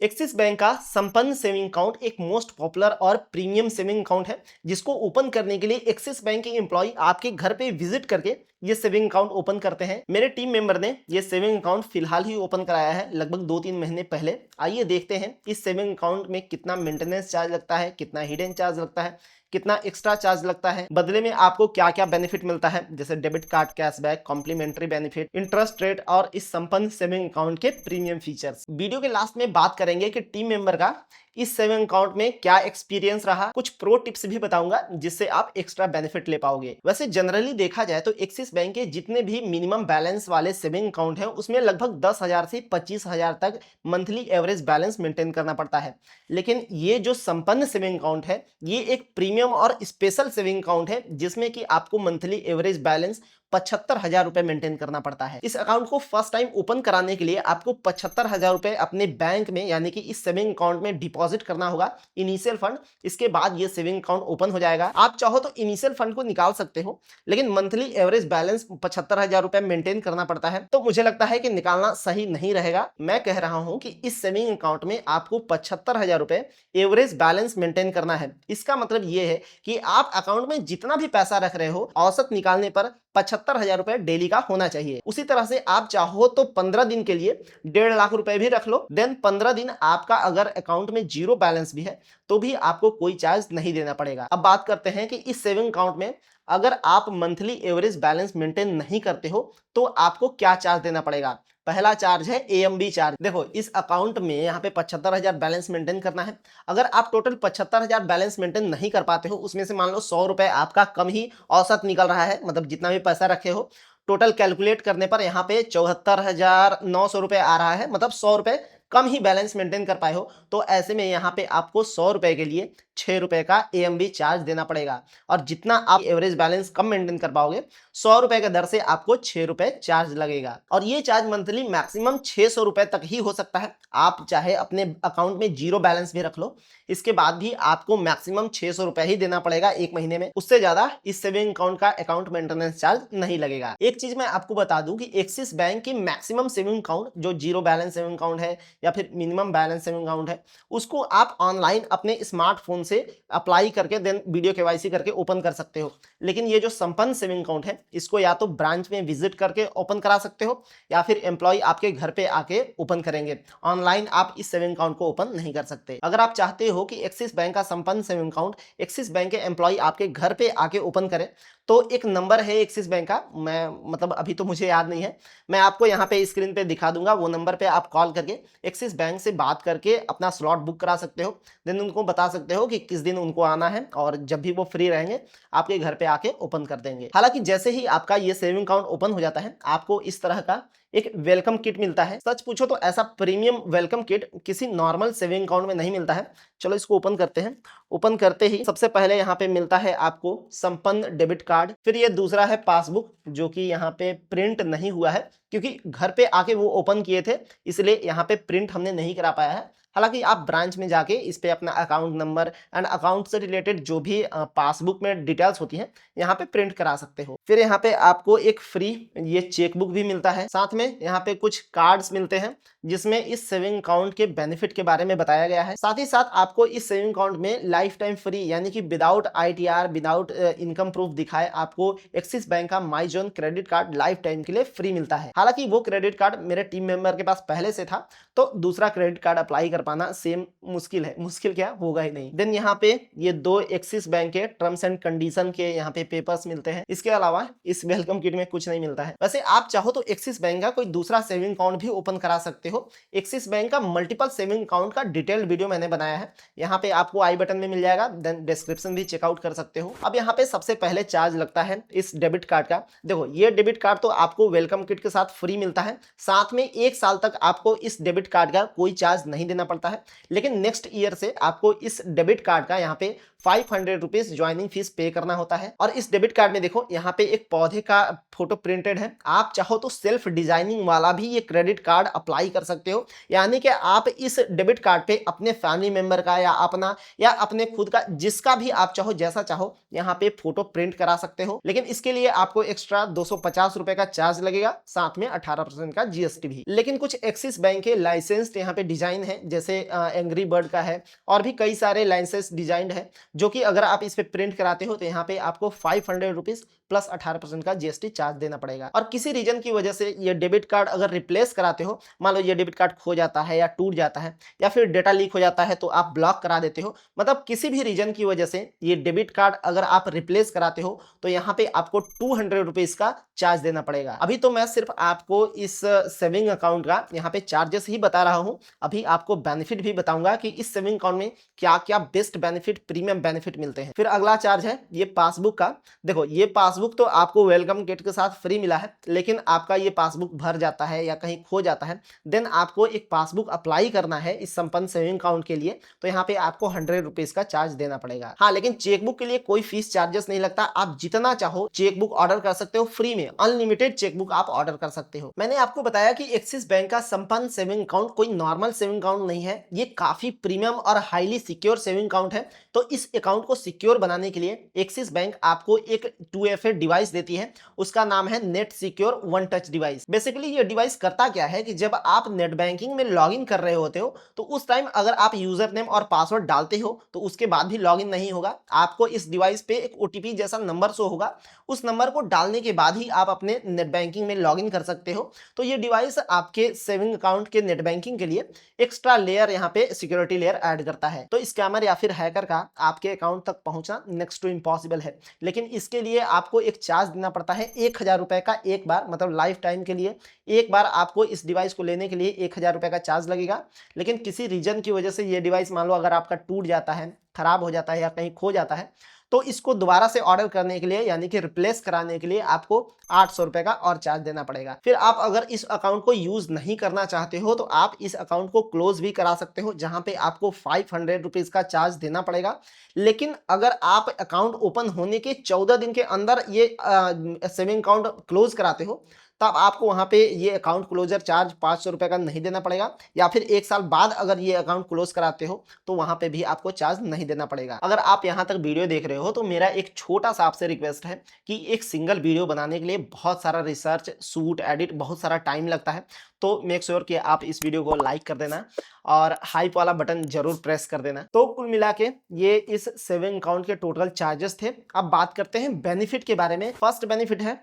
Axis bank का संपन्न saving account एक मोस्ट पॉपुलर और प्रीमियम सेविंग अकाउंट है, जिसको ओपन करने के लिए एक्सिस बैंक के एम्प्लॉय आपके घर पे विजिट करके ये सेविंग अकाउंट ओपन करते हैं। मेरे टीम मेंबर ने ये सेविंग अकाउंट फिलहाल ही ओपन कराया है, लगभग 2-3 महीने पहले। आइए देखते हैं इस सेविंग अकाउंट में कितना मेंटेनेंस चार्ज लगता है, कितना हिडन चार्ज लगता है, कितना एक्स्ट्रा चार्ज लगता है, बदले में आपको क्या क्या बेनिफिट मिलता है, जैसे debit card cashback, complimentary benefit, interest rate और इस संपन्न सेविंग अकाउंट के प्रीमियम फीचर्स। वीडियो के लास्ट में बात करेंगे कि टीम मेंबर का इस सेविंग अकाउंट में क्या एक्सपीरियंस रहा, कुछ प्रो टिप्स भी बताऊंगा जिससे आप एक्स्ट्रा बेनिफिट ले पाओगे। वैसे जनरली देखा जाए तो एक्सिस बैंक के जितने भी मिनिमम बैलेंस वाले सेविंग अकाउंट है उसमें लगभग 10,000 से 25,000 तक मंथली एवरेज बैलेंस मेंटेन करना पड़ता है। लेकिन ये जो संपन्न सेविंग अकाउंट है ये एक प्रीमियम और स्पेशल सेविंग अकाउंट है, जिसमें कि आपको मंथली एवरेज बैलेंस 75,000 रुपए मेंटेन करना पड़ता है। इस अकाउंट को फर्स्ट टाइम ओपन कराने के लिए आपको 75,000 रुपए अपने बैंक में यानी कि इस सेविंग अकाउंट में डिपॉजिट करना होगा, इनिशियल फंड। इसके बाद ये सेविंग अकाउंट ओपन हो जाएगा। आप चाहो तो इनिशियल फंड को निकाल सकते हो, लेकिन मंथली एवरेज बैलेंस 75,000 रुपए मेंटेन करना पड़ता है, तो मुझे लगता है कि निकालना सही नहीं रहेगा। मैं कह रहा हूं कि इस सेविंग अकाउंट में आपको 75,000 रुपए एवरेज बैलेंस मेंटेन करना है। इसका मतलब ये है कि आप अकाउंट में जितना भी पैसा रख रहे हो औसत निकालने पर 75,000 रुपए डेली का होना चाहिए। उसी तरह से आप चाहो तो 15 दिन के लिए 1.5 लाख रुपए भी रख लो। देन 15 दिन आपका अगर अकाउंट में जीरो बैलेंस भी है तो भी आपको कोई चार्ज नहीं देना पड़ेगा। अब बात करते हैं कि इस सेविंग अकाउंट में अगर आप मंथली एवरेज बैलेंस मेंटेन नहीं करते हो तो आपको क्या चार्ज देना पड़ेगा। पहला चार्ज है एएमबी चार्ज। देखो, इस अकाउंट में यहाँ पे 75,000 बैलेंस मेंटेन करना है। अगर आप टोटल 75,000 बैलेंस मेंटेन नहीं कर पाते हो, उसमें से मान लो 100 रुपए आपका कम ही औसत निकल रहा है, मतलब जितना भी पैसा रखे हो टोटल कैलकुलेट करने पर यहाँ पे 74,900 रुपए आ रहा है, मतलब 100 रुपए कम ही बैलेंस मेंटेन कर पाए हो, तो ऐसे में यहाँ पे आपको 100 रुपए के लिए 6 रुपए का एएमबी चार्ज देना पड़ेगा। और जितना आप एवरेज बैलेंस कम मेंटेन कर पाओगे 100 रुपए के दर से आपको 6 रुपए चार्ज लगेगा। और ये चार्ज मंथली मैक्सिमम 600 रुपए तक ही हो सकता है। आप चाहे अपने अकाउंट में जीरो बैलेंस भी रख लो, इसके बाद भी आपको मैक्सिमम 600 रुपए ही देना पड़ेगा एक महीने में। उससे ज्यादा इस सेविंग अकाउंट का अकाउंट मेंटेनेंस चार्ज नहीं लगेगा। एक चीज मैं आपको बता दूं कि एक्सिस बैंक की मैक्सिमम सेविंग अकाउंट जो जीरो बैलेंस सेविंग अकाउंट है या फिर मिनिमम बैलेंस सेविंग अकाउंट है, उसको आप ऑनलाइन अपने स्मार्टफोन से अप्लाई करके देन वीडियो केवाईसी करके ओपन कर सकते हो। लेकिन ये जो संपन्न सेविंग अकाउंट है इसको या तो ब्रांच में विजिट करके ओपन करा सकते हो या फिर एम्प्लॉय आपके घर पे आके ओपन करेंगे। ऑनलाइन आप इस सेविंग अकाउंट को ओपन नहीं कर सकते। अगर आप चाहते हो कि एक्सिस बैंक का संपन्न सेविंग अकाउंट एक्सिस बैंक के एम्प्लॉय आपके घर पे आके ओपन करें, तो एक नंबर है एक्सिस बैंक का, मैं मतलब अभी तो मुझे याद नहीं है, मैं आपको यहाँ पे स्क्रीन पे दिखा दूंगा। वो नंबर पे आप कॉल करके एक्सिस बैंक से बात करके अपना स्लॉट बुक करा सकते हो। देन उनको बता सकते हो कि किस दिन उनको आना है और जब भी वो फ्री रहेंगे आपके घर पे आके ओपन कर देंगे। हालांकि जैसे ही आपका ये सेविंग अकाउंट ओपन हो जाता है आपको इस तरह का एक वेलकम किट मिलता है। सच पूछो तो ऐसा प्रीमियम वेलकम किट किसी नॉर्मल सेविंग अकाउंट में नहीं मिलता है। चलो इसको ओपन करते हैं। ओपन करते ही सबसे पहले यहाँ पे मिलता है आपको संपन्न डेबिट कार्ड, फिर ये दूसरा है पासबुक जो कि यहाँ पे प्रिंट नहीं हुआ है क्योंकि घर पे आके वो ओपन किए थे, इसलिए यहाँ पे प्रिंट हमने नहीं करा पाया है। हालांकि आप ब्रांच में जाके इस पे अपना अकाउंट नंबर एंड अकाउंट से रिलेटेड जो भी पासबुक में डिटेल्स होती हैं यहाँ पे प्रिंट करा सकते हो। फिर यहाँ पे आपको एक फ्री ये चेकबुक भी मिलता है। साथ में यहाँ पे कुछ कार्ड्स मिलते हैं जिसमें इस सेविंग अकाउंट के बेनिफिट के बारे में बताया गया है। साथ ही साथ आपको इस सेविंग अकाउंट में लाइफ टाइम फ्री यानी कि without ITR without income proof दिखाए आपको एक्सिस बैंक का my zone credit card life time के लिए फ्री मिलता है। हालांकि वो क्रेडिट कार्ड मेरे टीम मेंबर के पास पहले से था, तो दूसरा क्रेडिट कार्ड अप्लाई कर पाना सेम मुश्किल है, मुश्किल क्या होगा ही नहीं। देन यहाँ पे ये 2 एक्सिस बैंक के टर्म्स एंड कंडीशन के यहाँ पे पेपर्स मिलते हैं। इसके अलावा इस वेलकम किट में कुछ नहीं मिलता है। वैसे आप चाहो तो एक्सिस बैंक का कोई दूसरा सेविंग अकाउंट भी ओपन करा सकते हो। एक्सिस बैंक का मल्टीपल सेविंग अकाउंट का डिटेल्ड वीडियो मैंने बनाया है, यहाँ पे आपको आई बटन में मिल जाएगा, देन डिस्क्रिप्शन भी चेकआउट कर सकते हो। अब यहाँ पे सबसे पहले चार्ज लगता है इस डेबिट कार्ड का। देखो, ये डेबिट कार्ड तो आपको वेलकम किट के साथ फ्री मिलता है, साथ में 1 साल तक आपको इस डेबिट कार्ड का कोई चार्ज नहीं देना पड़ता है। लेकिन नेक्स्ट ईयर से आपको इस डेबिट कार्ड का यहाँ पे 500 रुपीज ज्वाइनिंग फीस पे करना होता है। और इस डेबिट कार्ड में देखो यहाँ पे एक पौधे का फोटो प्रिंटेड है। आप चाहो तो सेल्फ डिजाइनिंग वाला भी ये क्रेडिट कार्ड अप्लाई कर सकते हो, यानी कि आप इस डेबिट कार्ड पे अपने फैमिली मेंबर का या अपना या अपने खुद का जिसका भी आप चाहो जैसा चाहो यहाँ पे फोटो प्रिंट करा सकते हो। लेकिन इसके लिए आपको एक्स्ट्रा 250 रुपए का चार्ज लगेगा, साथ में 18% का जीएसटी भी। लेकिन कुछ एक्सिस बैंक के लाइसेंस यहाँ पे डिजाइन है, जैसे जैसे एंग्री बर्ड का है, और भी कई सारे लाइसेंस डिजाइन है, जो कि अगर आप इस पे प्रिंट कराते हो तो यहाँ पे आपको 500 रुपीज प्लस 18% का जीएसटी चार्ज देना पड़ेगा। और किसी रीजन की वजह से ये डेबिट कार्ड अगर रिप्लेस कराते हो, मान लो ये डेबिट कार्ड खो जाता है या टूट जाता है या फिर डेटा लीक हो जाता है तो आप ब्लॉक करा देते हो, मतलब किसी भी रीजन की वजह से ये डेबिट कार्ड अगर आप रिप्लेस कराते हो तो यहाँ पे आपको 200 रुपीज का चार्ज देना पड़ेगा। अभी तो मैं सिर्फ आपको इस सेविंग अकाउंट का यहाँ पे चार्जेस ही बता रहा हूँ, अभी आपको बेनिफिट भी बताऊंगा कि इस सेविंग अकाउंट में क्या क्या बेस्ट बेनिफिट, प्रीमियम बेनिफिट मिलते हैं। फिर अगला चार्ज है ये पासबुक का। देखो ये पासबुक तो आपको वेलकम किट के साथ फ्री मिला है, लेकिन आपका ये पासबुक भर जाता है या कहीं खो जाता है, देन आपको एक पासबुक अप्लाई करना है इस संपन्न सेविंग अकाउंट के लिए, तो यहाँ पे आपको 100 रुपीज का चार्ज देना पड़ेगा। हाँ, लेकिन चेकबुक के लिए कोई फीस चार्जेस नहीं लगता, आप जितना चाहो चेकबुक ऑर्डर कर सकते हो फ्री में, अनलिमिटेड चेकबुक आप ऑर्डर कर सकते हो। मैंने आपको बताया कि एक्सिस बैंक का संपन्न सेविंग अकाउंट कोई नॉर्मल सेविंग अकाउंट नहीं है, ये काफी प्रीमियम और हाईली सिक्योर सेविंग अकाउंट है। तो इस अकाउंट को सिक्योर बनाने के लिए एक्सिस बैंक आपको एक 2FA डिवाइस देती है, उसका नाम है net secure one touch device. Basically ये डिवाइस करता क्या है कि जब आप नेट बैंकिंग में लॉगिन कर रहे होते हो तो उस टाइम अगर आप यूजर नेम और पासवर्ड डालते हो तो उसके बाद भी लॉगिन नहीं होगा, आपको इस डिवाइस पे एक OTP जैसा नंबर शो होगा, उस नंबर को डालने के बाद ही आप अपने नेट बैंकिंग में लॉगिन कर सकते हो। तो ये डिवाइस आपके सेविंग अकाउंट के नेट बैंकिंग के लिए एक्स्ट्रा लेयर, यहाँ पे सिक्योरिटी लेयर ऐड करता है। तो स्कैमर या फिर हैकर का आपके अकाउंट तक पहुंचना नेक्स्ट टू इम्पॉसिबल है, लेकिन इसके लिए आपको एक चार्ज देना पड़ता है 1000 रुपए का एक बार, मतलब लाइफ टाइम के लिए एक बार आपको इस डिवाइस को लेने के लिए 1000 रुपए का चार्ज लगेगा। लेकिन किसी रीजन की वजह से ये डिवाइस मान लो अगर आपका टूट जाता है, खराब हो जाता है या कहीं खो जाता है, तो इसको दोबारा से ऑर्डर करने के लिए यानी कि रिप्लेस कराने के लिए आपको 800 रुपए का और चार्ज देना पड़ेगा। फिर आप अगर इस अकाउंट को यूज नहीं करना चाहते हो तो आप इस अकाउंट को क्लोज भी करा सकते हो, जहां पे आपको 500 रुपीज का चार्ज देना पड़ेगा। लेकिन अगर आप अकाउंट ओपन होने के 14 दिन के अंदर ये सेविंग अकाउंट क्लोज कराते हो तब आपको वहां पे ये अकाउंट क्लोजर चार्ज 500 रुपए का नहीं देना पड़ेगा, या फिर 1 साल बाद अगर ये अकाउंट क्लोज कराते हो तो वहां पे भी आपको चार्ज नहीं देना पड़ेगा। अगर आप यहां तक वीडियो देख रहे हो तो मेरा एक छोटा सा आपसे रिक्वेस्ट है कि एक सिंगल वीडियो बनाने के लिए बहुत सारा रिसर्च, शूट, एडिट, बहुत सारा टाइम लगता है, तो मेक श्योर कि आप इस वीडियो को लाइक कर देना और हाइप वाला बटन जरूर प्रेस कर देना। तो कुल मिला के ये इस सेविंग अकाउंट के टोटल चार्जेस थे। अब बात करते हैं बेनिफिट के बारे में। फर्स्ट बेनिफिट है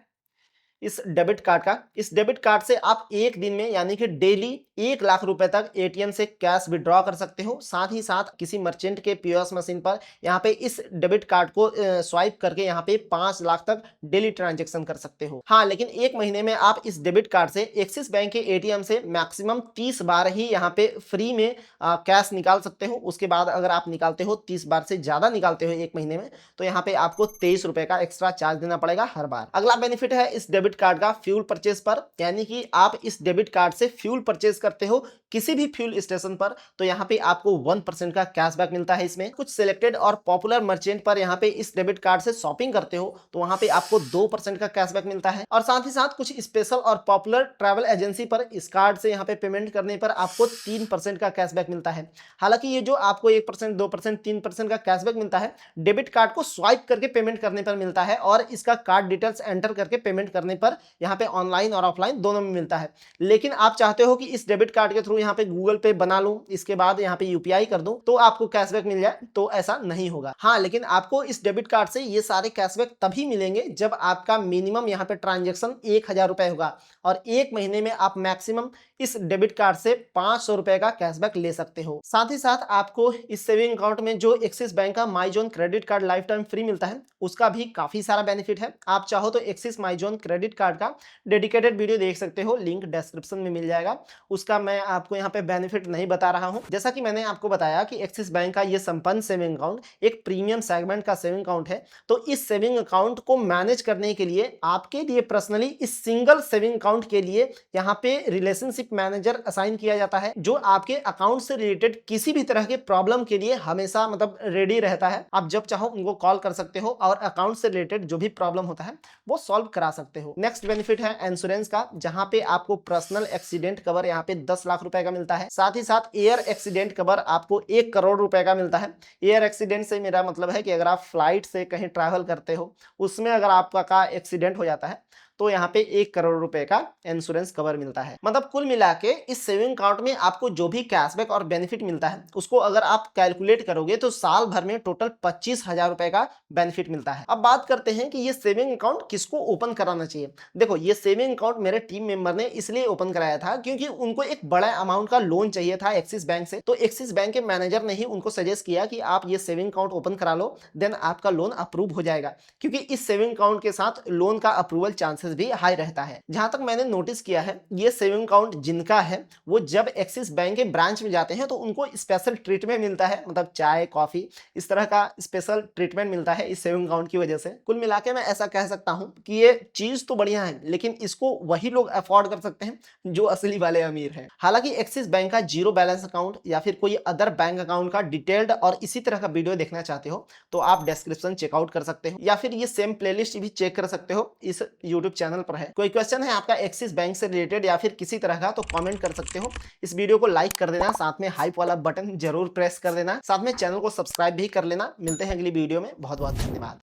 इस डेबिट कार्ड का। इस डेबिट कार्ड से आप एक दिन में यानी कि डेली 1 लाख रुपए तक एटीएम से कैश विड्रॉ कर सकते हो। साथ ही साथ किसी मर्चेंट के पीओएस मशीन पर यहाँ पे इस डेबिट कार्ड को स्वाइप करके यहाँ पे 5 लाख तक डेली ट्रांजेक्शन कर सकते हो। हाँ, लेकिन एक महीने में आप इस डेबिट कार्ड से एक्सिस बैंक के एटीएम से मैक्सिमम 30 बार ही यहाँ पे फ्री में कैश निकाल सकते हो। उसके बाद अगर आप निकालते हो 30 बार से ज्यादा निकालते हो एक महीने में तो यहाँ पे आपको 23 रुपए का एक्स्ट्रा चार्ज देना पड़ेगा हर बार। अगला बेनिफिट है इस डेबिट कार्ड का फ्यूल परचेज पर, यानी कि आप इस डेबिट कार्ड से फ्यूल परचेज करते हो किसी भी फ्यूल स्टेशन पर तो यहाँ पे आपको 1% का कैशबैक मिलता है। इसमें कुछ सिलेक्टेड और पॉपुलर मर्चेंट पर यहाँ पे इस डेबिट कार्ड से शॉपिंग करते हो तो वहां पे आपको 2% का कैशबैक मिलता है। और साथ ही साथ कुछ स्पेशल और पॉपुलर ट्रैवल एजेंसी पर इस कार्ड से यहाँ पे पेमेंट करने पर आपको 3% का कैशबैक मिलता है। हालांकि ये जो आपको 1%, 2%, 3% का कैशबैक मिलता है डेबिट कार्ड को स्वाइप करके पेमेंट करने पर मिलता है, और इसका कार्ड डिटेल्स एंटर करके पेमेंट करने पर यहाँ पे ऑनलाइन और ऑफलाइन दोनों में मिलता है। लेकिन आप चाहते हो कि इस डेबिट कार्ड के थ्रू यहाँ पे गूगल पे बना लूं, इसके बाद यहाँ पे यूपीआई कर दूं तो आपको कैशबैक मिल जाए, तो ऐसा नहीं होगा। हाँ, लेकिन आपको इस डेबिट कार्ड से ये सारे कैशबैक तभी मिलेंगे जब आपका मिनिमम यहाँ पे ट्रांजेक्शन 1000 रुपए होगा, और एक महीने में आप मैक्सिमम इस डेबिट कार्ड से 500 रुपए का कैशबैक ले सकते हो। साथ ही साथ आपको इस सेविंग अकाउंट में जो एक्सिस बैंक का my zone credit card life time free मिलता है उसका भी काफी सारा बेनिफिट है। आप चाहो तो axis my zone credit card का डेडिकेटेड वीडियो देख सकते हो, लिंक डिस्क्रिप्शन में मिल जाएगा। उसका मैं आपको यहाँ पे बेनिफिट नहीं बता रहा हूँ। जैसा कि मैंने आपको बताया कि एक्सिस बैंक का ये संपन्न सेविंग अकाउंट एक प्रीमियम सेगमेंट का सेविंग अकाउंट है, तो इस सेविंग अकाउंट को मैनेज करने के लिए आपके लिए पर्सनली इस सिंगल सेविंग अकाउंट के लिए यहाँ पे रिलेशनशिप मैनेजर असाइन किया जाता है, जो आपके अकाउंट से रिलेटेड किसी भी तरह के प्रॉब्लम के लिए हमेशा मतलब रेडी रहता है। आप जब चाहो उनको कॉल कर सकते हो और अकाउंट से रिलेटेड जो भी प्रॉब्लम होता है वो सॉल्व करा सकते हो। नेक्स्ट बेनिफिट है इंश्योरेंस का, जहां पे आपको पर्सनल एक्सीडेंट कवर यहाँ पे 10 लाख रुपए का मिलता है। साथ ही साथ एयर एक्सीडेंट कवर आपको 1 करोड़ रुपए का मिलता है। एयर एक्सीडेंट से मेरा मतलब है कि अगर आप फ्लाइट से कहीं ट्रैवल करते हो उसमें अगर आपका एक्सीडेंट हो जाता है तो यहाँ पे 1 करोड़ रुपए का इंश्योरेंस कवर मिलता है। मतलब कुल मिला के इस सेविंग अकाउंट में आपको जो भी कैशबैक और बेनिफिट मिलता है उसको अगर आप कैलकुलेट करोगे तो साल भर में टोटल 25,000 रुपए का बेनिफिट मिलता है। अब बात करते हैं कि ये सेविंग अकाउंट किसको ओपन कराना चाहिए। देखो, ये सेविंग अकाउंट मेरे टीम मेंबर ने इसलिए ओपन कराया था क्योंकि उनको एक बड़ा अमाउंट का लोन चाहिए था एक्सिस बैंक से। तो एक्सिस बैंक के मैनेजर ने ही उनको सजेस्ट किया कि आप ये सेविंग अकाउंट ओपन करा लो, देन आपका लोन अप्रूव हो जाएगा, क्योंकि इस सेविंग अकाउंट के साथ लोन का अप्रूवल चांसेस भी हाई रहता है। जहां तक मैंने नोटिस किया है, ये सेविंग अकाउंट जिनका है वो जब एक्सिस बैंक के ब्रांच में जाते हैं तो उनको स्पेशल ट्रीटमेंट मिलता है, मतलब चाय कॉफी इस तरह का स्पेशल ट्रीटमेंट मिलता है इस सेविंग अकाउंट की वजह से। कुल मिला के मैं ऐसा कह सकता हूं कि ये चीज तो बढ़िया है, लेकिन इसको वही लोग अफोर्ड कर सकते हैं जो असली वाले अमीर हैं। हालांकि एक्सिस बैंक का जीरो बैलेंस अकाउंट या फिर कोई अदर बैंक अकाउंट का डिटेल्ड और इसी तरह का वीडियो देखना चाहते हो तो आप डिस्क्रिप्शन चेकआउट कर सकते हो, या फिर ये सेम प्लेलिस्ट भी चेक कर सकते हो, इस यूट्यूब चैनल पर है। कोई क्वेश्चन है आपका एक्सिस बैंक से रिलेटेड या फिर किसी तरह का तो कमेंट कर सकते हो। इस वीडियो को लाइक कर देना, साथ में हाइप वाला बटन जरूर प्रेस कर देना, साथ में चैनल को सब्सक्राइब भी कर लेना। मिलते हैं अगली वीडियो में, बहुत बहुत धन्यवाद।